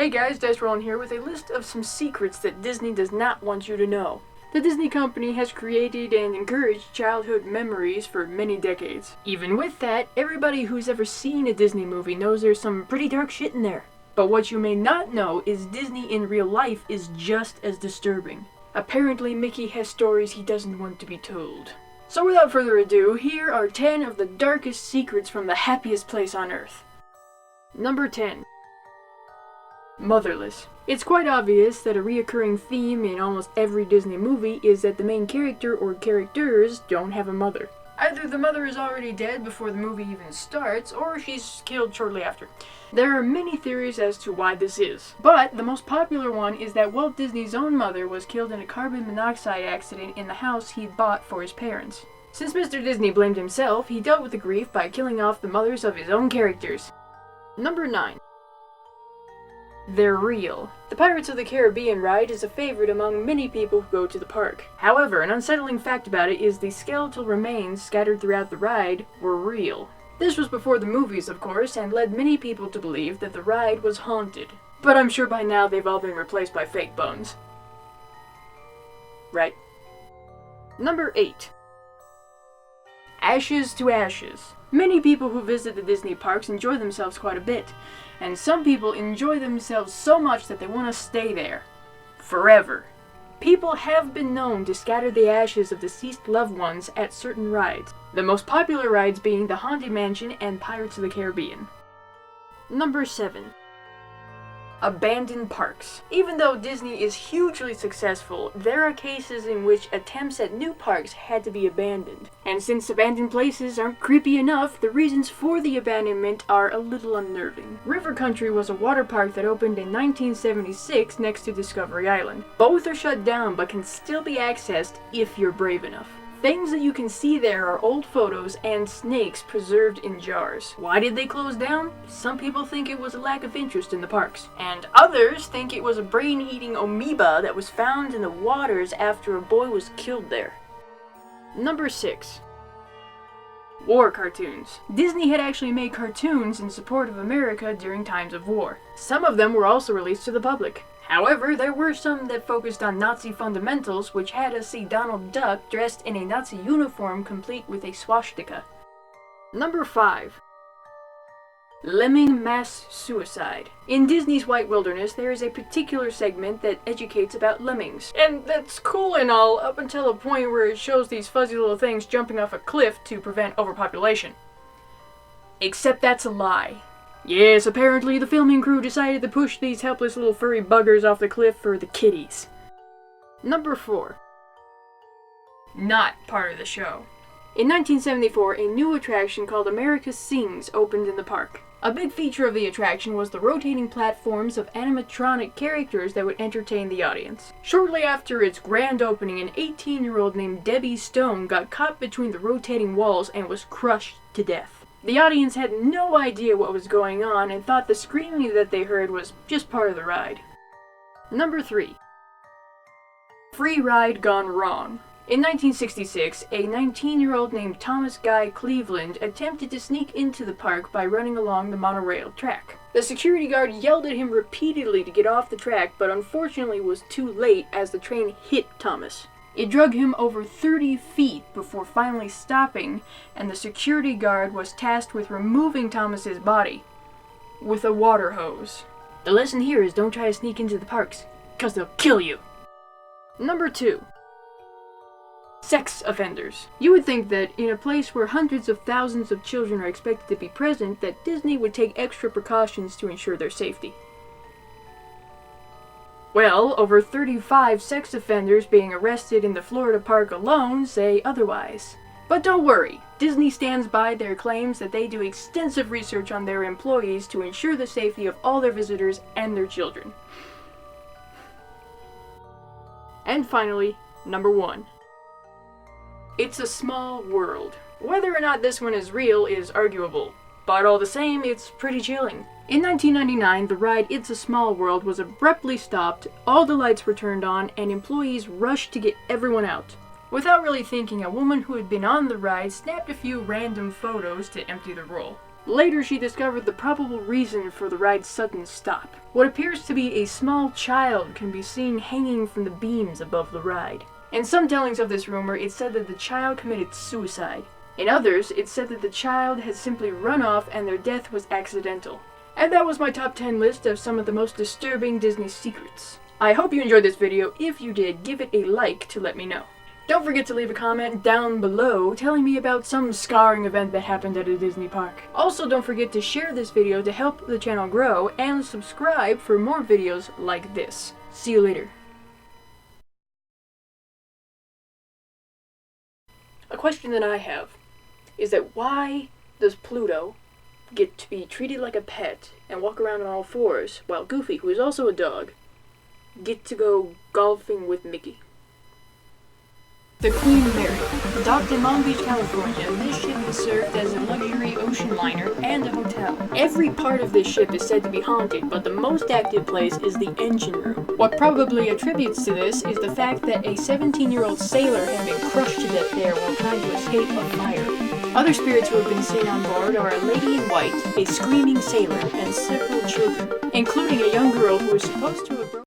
Hey guys, Theyre Real here with a list of some secrets that Disney does not want you to know. The Disney company has created and encouraged childhood memories for many decades. Even with that, everybody who's ever seen a Disney movie knows there's some pretty dark shit in there. But what you may not know is Disney in real life is just as disturbing. Apparently Mickey has stories he doesn't want to be told. So without further ado, here are 10 of the darkest secrets from the happiest place on earth. Number 10. Motherless. It's quite obvious that a reoccurring theme in almost every Disney movie is that the main character or characters don't have a mother. Either the mother is already dead before the movie even starts, or she's killed shortly after. There are many theories as to why this is, but the most popular one is that Walt Disney's own mother was killed in a carbon monoxide accident in the house he'd bought for his parents. Since Mr. Disney blamed himself, he dealt with the grief by killing off the mothers of his own characters. Number 9. Theyre Real. The Pirates of the Caribbean ride is a favorite among many people who go to the park. However, an unsettling fact about it is the skeletal remains scattered throughout the ride were real. This was before the movies, of course, and led many people to believe that the ride was haunted. But I'm sure by now they've all been replaced by fake bones. Right? Number 8. Ashes to ashes. Many people who visit the Disney parks enjoy themselves quite a bit, and some people enjoy themselves so much that they want to stay there forever. People have been known to scatter the ashes of deceased loved ones at certain rides, the most popular rides being the Haunted Mansion and Pirates of the Caribbean. Number 7. Abandoned parks. Even though Disney is hugely successful, there are cases in which attempts at new parks had to be abandoned. And since abandoned places aren't creepy enough, the reasons for the abandonment are a little unnerving. River Country was a water park that opened in 1976 next to Discovery Island. Both are shut down but can still be accessed if you're brave enough. Things that you can see there are old photos and snakes preserved in jars. Why did they close down? Some people think it was a lack of interest in the parks, and others think it was a brain-eating amoeba that was found in the waters after a boy was killed there. Number 6. War cartoons. Disney had actually made cartoons in support of America during times of war. Some of them were also released to the public. However, there were some that focused on Nazi fundamentals, which had us see Donald Duck dressed in a Nazi uniform complete with a swastika. Number 5. Lemming mass suicide. In Disney's White Wilderness, there is a particular segment that educates about lemmings. And that's cool and all, up until a point where it shows these fuzzy little things jumping off a cliff to prevent overpopulation. Except that's a lie. Yes, apparently the filming crew decided to push these helpless little furry buggers off the cliff for the kiddies. Number 4. Not part of the show. In 1974, a new attraction called America Sings opened in the park. A big feature of the attraction was the rotating platforms of animatronic characters that would entertain the audience. Shortly after its grand opening, an 18-year-old named Debbie Stone got caught between the rotating walls and was crushed to death. The audience had no idea what was going on and thought the screaming that they heard was just part of the ride. Number 3. Free ride gone wrong. In 1966, a 19-year-old named Thomas Guy Cleveland attempted to sneak into the park by running along the monorail track. The security guard yelled at him repeatedly to get off the track, but unfortunately was too late as the train hit Thomas. It drug him over 30 feet before finally stopping, and the security guard was tasked with removing Thomas's body with a water hose. The lesson here is don't try to sneak into the parks, 'cause they'll kill you. Number 2. Sex offenders. You would think that in a place where hundreds of thousands of children are expected to be present, that Disney would take extra precautions to ensure their safety. Well, over 35 sex offenders being arrested in the Florida park alone say otherwise. But don't worry, Disney stands by their claims that they do extensive research on their employees to ensure the safety of all their visitors and their children. And finally, number 1. It's a Small World. Whether or not this one is real is arguable, but all the same, it's pretty chilling. In 1999, the ride It's a Small World was abruptly stopped, all the lights were turned on, and employees rushed to get everyone out. Without really thinking, a woman who had been on the ride snapped a few random photos to empty the roll. Later, she discovered the probable reason for the ride's sudden stop. What appears to be a small child can be seen hanging from the beams above the ride. In some tellings of this rumor, it said that the child committed suicide. In others, it said that the child had simply run off and their death was accidental. And that was my top 10 list of some of the most disturbing Disney secrets. I hope you enjoyed this video. If you did, give it a like to let me know. Don't forget to leave a comment down below telling me about some scarring event that happened at a Disney park. Also, don't forget to share this video to help the channel grow and subscribe for more videos like this. See you later. A question that I have is that why does Pluto get to be treated like a pet and walk around on all fours while Goofy, who is also a dog, get to go golfing with Mickey? The Queen Mary. Docked in Long Beach, California, this ship has served as a luxury ocean liner and a hotel. Every part of this ship is said to be haunted, but the most active place is the engine room. What probably attributes to this is the fact that a 17-year-old sailor had been crushed to death there while trying to escape a fire. Other spirits who have been seen on board are a lady in white, a screaming sailor, and several children, including a young girl who is supposed to